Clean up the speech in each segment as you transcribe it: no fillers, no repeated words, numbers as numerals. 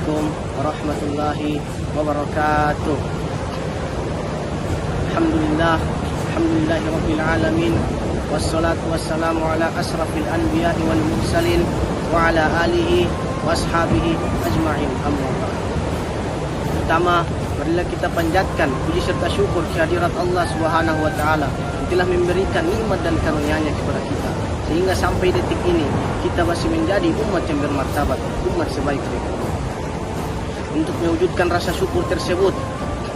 Assalamualaikum warahmatullahi wabarakatuh. Alhamdulillahi rabbil alamin. Wassalatu wassalamu ala asrafil anbiya'i wal mursalin wa ala alihi wa ashabihi ajma'in, amma ba'd. Pertama, marilah kita panjatkan puji serta syukur kehadirat Allah Subhanahu wa taala yang telah memberikan nikmat dan karunia-Nya kepada kita sehingga sampai detik ini kita masih menjadi umat yang bermartabat, umat sebaik-baiknya. Untuk mewujudkan rasa syukur tersebut,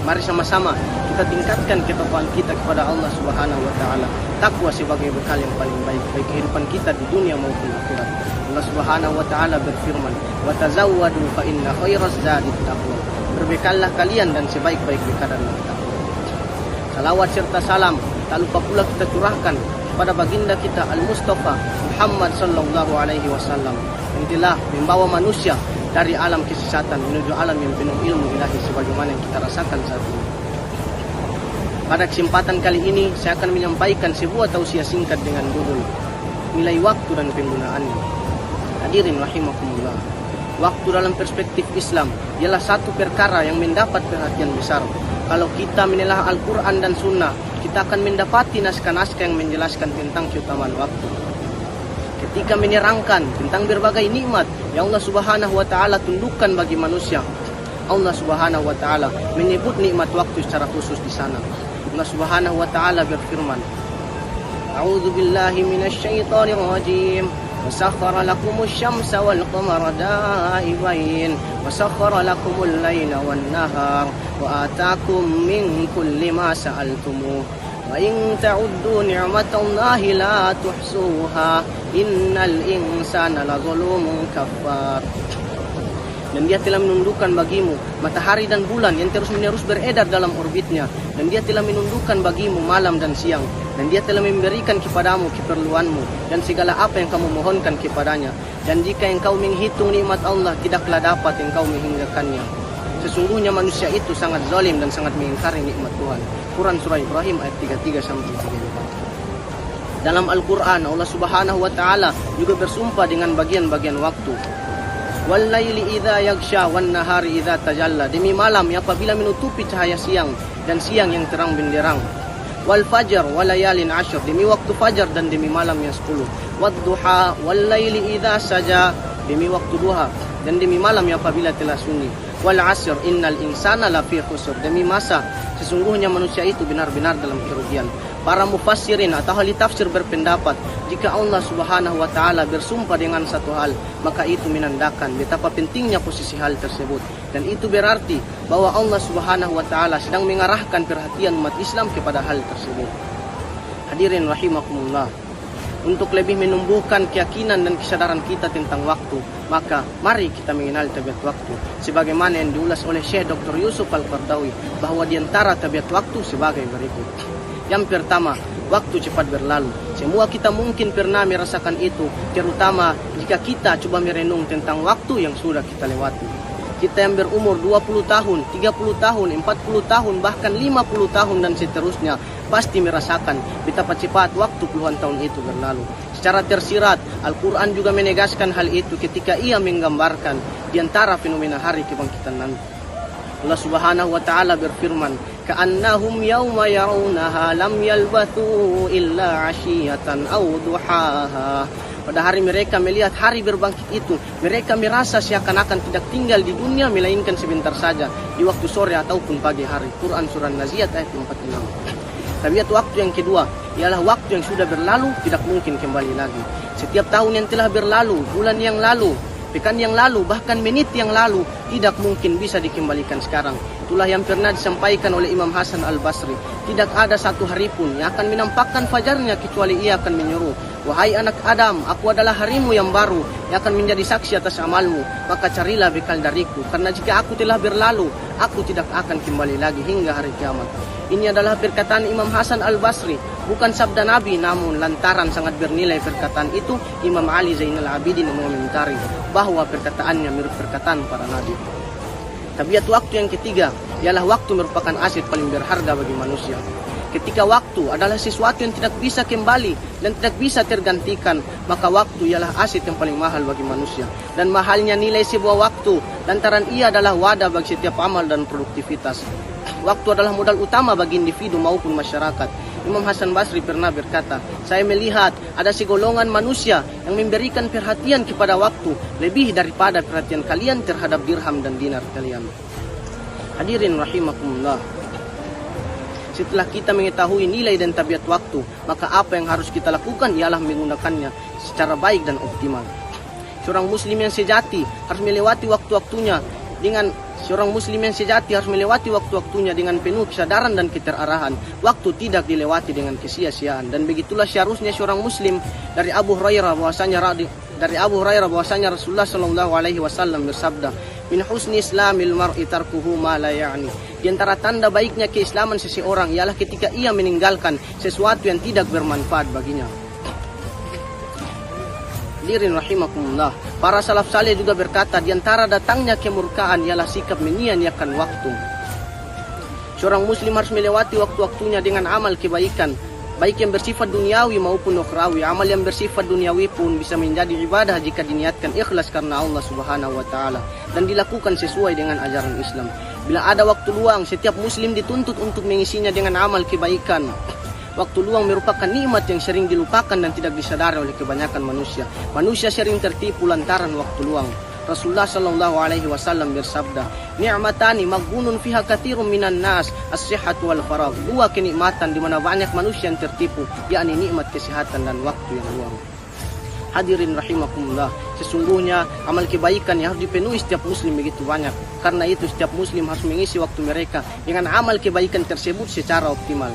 mari sama-sama kita tingkatkan ketakwaan kita kepada Allah Subhanahu wa taala. Takwa sebagai bekal yang paling baik bagi kehidupan kita di dunia maupun akhirat. Allah Subhanahu wa taala berfirman, "Wa tazawwadu fa inna khairaz zadi taqwa." Berbekallah kalian dan sebaik-baik bekal adalah takwa. Salawat serta salam tak lupa pula kita curahkan kepada baginda kita Al-Mustafa Muhammad sallallahu alaihi wasallam yang telah membawa manusia dari alam kesesatan menuju alam yang penuh ilmu ilahi sebagaimana yang kita rasakan saat ini. Pada kesempatan kali ini saya akan menyampaikan sebuah tausiah singkat dengan judul nilai waktu dan penggunaannya. Hadirin rahimakumullah. Waktu dalam perspektif Islam ialah satu perkara yang mendapat perhatian besar. Kalau kita menelaah Al-Quran dan Sunnah, kita akan mendapati naskah-naskah yang menjelaskan tentang keutamaan waktu. Ketika menerangkan tentang berbagai nikmat yang Allah Subhanahu wa taala tundukkan bagi manusia, Allah Subhanahu wa taala menyebut nikmat waktu secara khusus di sana. Allah Subhanahu wa taala berfirman, "A'udzu billahi minasyaitonir rajim. Wasakhkhara lakumus syamsa wal qamara da'ibain wasakhkhara lakumul laila wan nahar wa ataakum min kulli ma sa'altumuh wa in ta'uddu ni'matallahi la tuhsuha innal insana lazalumun kafar." Dan Dia telah menundukkan bagimu matahari dan bulan yang terus-menerus beredar dalam orbitnya, dan Dia telah menundukkan bagimu malam dan siang, dan Dia telah memberikan kepadamu keperluanmu dan segala apa yang kamu mohonkan kepadanya. Dan jika engkau menghitung nikmat Allah, tidaklah dapat engkau menghinggakannya. Sesungguhnya manusia itu sangat zalim dan sangat mengingkari nikmat Tuhan. Quran surah Ibrahim ayat 33 sampai 34. Dalam Al-Quran Allah Subhanahu wa taala juga bersumpah dengan bagian-bagian waktu. Wal laili idza yaghsha wan nahari idza tajalla. Demi malam yang apabila menutupi cahaya siang dan siang yang terang benderang. Wal fajr wal layalin ashr. Demi waktu fajar dan demi malam yang 10. Wad duha wal laili idza saja. Demi waktu duha dan demi malam yang apabila telah sunyi. Wal asr innal insana lafi khusr. Demi masa sesungguhnya manusia itu benar-benar dalam kerugian. Para mufassirin atau ahli tafsir berpendapat, jika Allah Subhanahu wa taala bersumpah dengan satu hal, maka itu menandakan betapa pentingnya posisi hal tersebut, dan itu berarti bahwa Allah Subhanahu wa taala sedang mengarahkan perhatian umat Islam kepada hal tersebut. Hadirin rahimakumullah. Untuk lebih menumbuhkan keyakinan dan kesadaran kita tentang waktu, maka mari kita mengenal tabiat waktu sebagaimana yang diulas oleh Syekh Dr. Yusuf Al-Qardawi, bahwa di antara tabiat waktu sebagai berikut. Yang pertama, waktu cepat berlalu. Semua kita mungkin pernah merasakan itu, terutama jika kita coba merenung tentang waktu yang sudah kita lewati. Kita yang berumur 20 tahun, 30 tahun, 40 tahun, bahkan 50 tahun dan seterusnya pasti merasakan betapa cepat waktu puluhan tahun itu berlalu. Secara tersirat, Al-Quran juga menegaskan hal itu ketika Ia menggambarkan di antara fenomena hari kebangkitan nanti. Allah Subhanahu wa taala berfirman, "Ka'annahum yawma yarawnaha lam yalbathu illa 'ashiyatan aw duhaha." Pada hari mereka melihat hari berbangkit itu, mereka merasa seakan-akan tidak tinggal di dunia melainkan sebentar saja di waktu sore ataupun pagi hari. Quran surah Naziat ayat 46. Tabiat waktu yang kedua ialah waktu yang sudah berlalu tidak mungkin kembali lagi. Setiap tahun yang telah berlalu, bulan yang lalu, pekan yang lalu, bahkan menit yang lalu tidak mungkin bisa dikembalikan sekarang. Itulah yang pernah disampaikan oleh Imam Hasan Al-Basri. Tidak ada satu hari pun yang akan menampakkan fajarnya kecuali ia akan menyeru, "Wahai anak Adam, aku adalah harimu yang baru yang akan menjadi saksi atas amalmu. Maka carilah bekal dariku, karena jika aku telah berlalu, aku tidak akan kembali lagi hingga hari kiamat." Ini adalah perkataan Imam Hasan Al-Basri, bukan sabda Nabi, namun lantaran sangat bernilai perkataan itu, Imam Ali Zainal Abidin mengomentari bahwa perkataannya mirip perkataan para nabi. Tabiat waktu yang ketiga ialah waktu merupakan aset paling berharga bagi manusia. Ketika waktu adalah sesuatu yang tidak bisa kembali dan tidak bisa tergantikan, maka waktu ialah aset yang paling mahal bagi manusia. Dan mahalnya nilai sebuah waktu, lantaran ia adalah wadah bagi setiap amal dan produktivitas. Waktu adalah modal utama bagi individu maupun masyarakat. Imam Hasan Basri pernah berkata, saya melihat ada segolongan manusia yang memberikan perhatian kepada waktu lebih daripada perhatian kalian terhadap dirham dan dinar kalian. Hadirin rahimakumullah. Setelah kita mengetahui nilai dan tabiat waktu, maka apa yang harus kita lakukan ialah menggunakannya secara baik dan optimal. Seorang muslim yang sejati harus melewati waktu-waktunya dengan penuh kesadaran dan keterarahan. Waktu tidak dilewati dengan kesia-siaan, dan begitulah seharusnya seorang muslim. Dari Abu Hurairah bahwasanya Rasulullah sallallahu alaihi wasallam bersabda, min husni islamil mar'i tarkuhu ma la ya'ni. Di antara tanda baiknya keislaman seseorang ialah ketika ia meninggalkan sesuatu yang tidak bermanfaat baginya. Hadirin rahimakumullah. Para salaf saleh juga berkata, di antara datangnya kemurkaan ialah sikap menyia-nyiakan waktu. Seorang muslim harus melewati waktu-waktunya dengan amal kebaikan, baik yang bersifat duniawi maupun ukhrawi. Amal yang bersifat duniawi pun bisa menjadi ibadah jika diniatkan ikhlas karena Allah Subhanahu wa taala dan dilakukan sesuai dengan ajaran Islam. Bila ada waktu luang, setiap muslim dituntut untuk mengisinya dengan amal kebaikan. Waktu luang merupakan nikmat yang sering dilupakan dan tidak disadari oleh kebanyakan manusia. Manusia sering tertipu lantaran waktu luang. Rasulullah sallallahu alaihi wasallam bersabda, ni'matani maghbunun fiha katsirun minan nas, as-sihhatu wal faragh. Dua kenikmatan di mana banyak manusia yang tertipu, yakni nikmat kesehatan dan waktu yang luang. Hadirin rahimakumullah, sesungguhnya amal kebaikan yang harus dipenuhi setiap muslim begitu banyak. Karena itu setiap muslim harus mengisi waktu mereka dengan amal kebaikan tersebut secara optimal.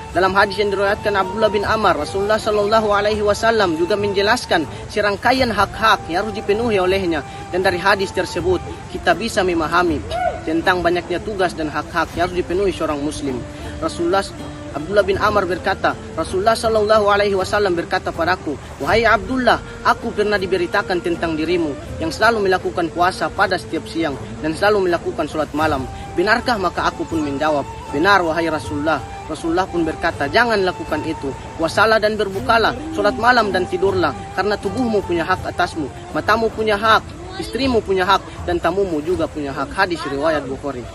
Dalam hadis yang diriwayatkan Abdullah bin Amr, Rasulullah sallallahu alaihi wasallam juga menjelaskan serangkaian hak-hak yang harus dipenuhi olehnya, dan dari hadis tersebut kita bisa memahami tentang banyaknya tugas dan hak-hak yang harus dipenuhi seorang muslim. Abdullah bin Amr berkata, Rasulullah sallallahu alaihi wasallam berkata padaku, wahai Abdullah, aku pernah diberitakan tentang dirimu yang selalu melakukan puasa pada setiap siang dan selalu melakukan sholat malam. Benarkah? Maka aku pun menjawab, benar wahai Rasulullah. Rasulullah pun berkata, jangan lakukan itu. Puasalah dan berbukalah, sholat malam dan tidurlah, karena tubuhmu punya hak atasmu, matamu punya hak, istrimu punya hak, dan tamumu juga punya hak. Hadis riwayat Bukhari.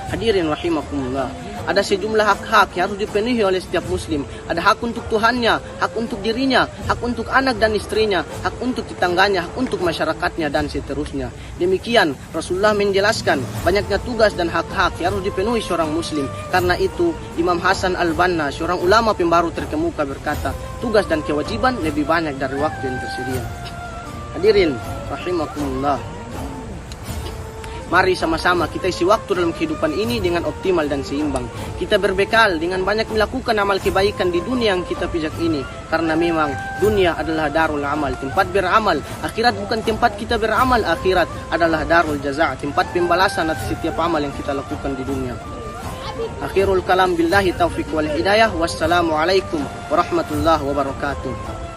Hadirin rahimakumullah, ada sejumlah hak-hak yang harus dipenuhi oleh setiap muslim. Ada hak untuk Tuhannya, hak untuk dirinya, hak untuk anak dan istrinya, hak untuk tetangganya, hak untuk masyarakatnya, dan seterusnya. Demikian Rasulullah menjelaskan banyaknya tugas dan hak-hak yang harus dipenuhi seorang muslim. Karena itu Imam Hasan al-Banna, seorang ulama pembaru terkemuka, berkata, tugas dan kewajiban lebih banyak dari waktu yang tersedia. Hadirin rahimakumullah, mari sama-sama kita isi waktu dalam kehidupan ini dengan optimal dan seimbang. Kita berbekal dengan banyak melakukan amal kebaikan di dunia yang kita pijak ini. Karena memang dunia adalah darul amal, tempat beramal. Akhirat bukan tempat kita beramal, akhirat adalah darul jaza', tempat pembalasan atas setiap amal yang kita lakukan di dunia. Akhirul kalam billahi taufiq wal hidayah. Wassalamualaikum warahmatullahi wabarakatuh.